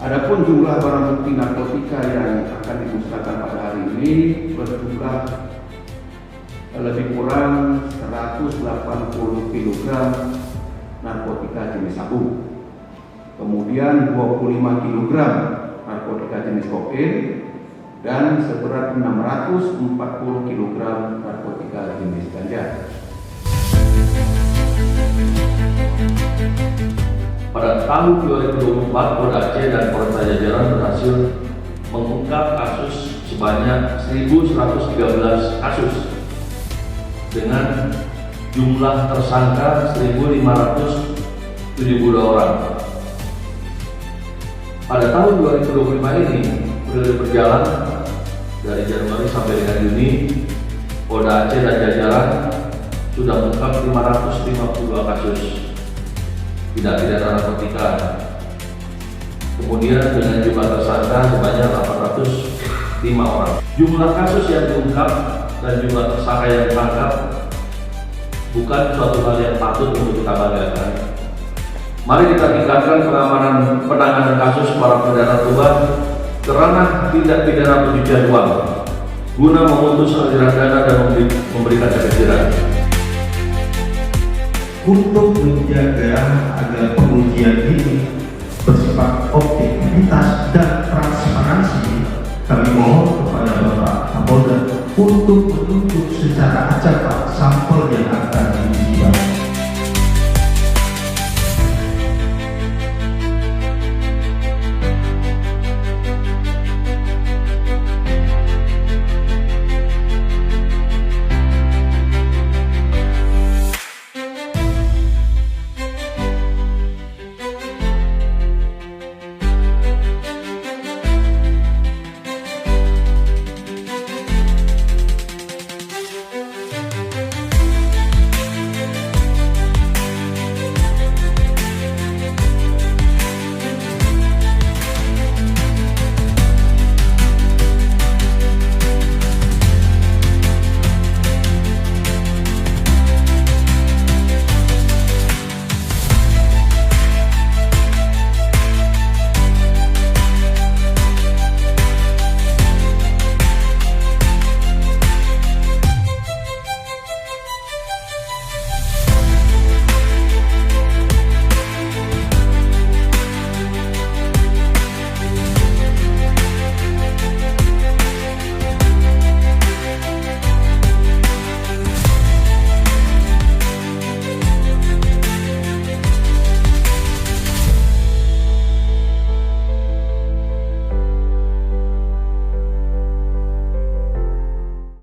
Adapun jumlah barang bukti narkotika yang akan dimusnahkan pada hari ini berjumlah lebih kurang 180 kg narkotika jenis sabu, kemudian 25 kg narkotika jenis kokain, dan seberat 640 kg narkotika jenis ganja. Pada tahun 2024, Polda Aceh dan Polres Jajaran berhasil mengungkap kasus sebanyak 1.113 kasus dengan jumlah tersangka 1.572 orang. Pada tahun 2025 ini, periode berjalan dari Januari sampai dengan Juni, Polda Aceh dan Jajaran sudah mengungkap 552 kasus tindak pidana narkotika. Kemudian dengan jumlah tersangka sebanyak 805 orang. Jumlah kasus yang diungkap dan jumlah tersangka yang ditangkap bukan suatu hal yang patut untuk kita banggakan. Mari kita tingkatkan pengamanan penanganan kasus para peredaran narkoba kerana tindak pidana pencucian uang guna memutus aliran dana dan memberikan efek jerah. Untuk menjaga agar pengujian ini bersifat objektivitas dan transparansi, kami mohon kepada Bapak Kapolda untuk menunjuk secara acak sampel yang akan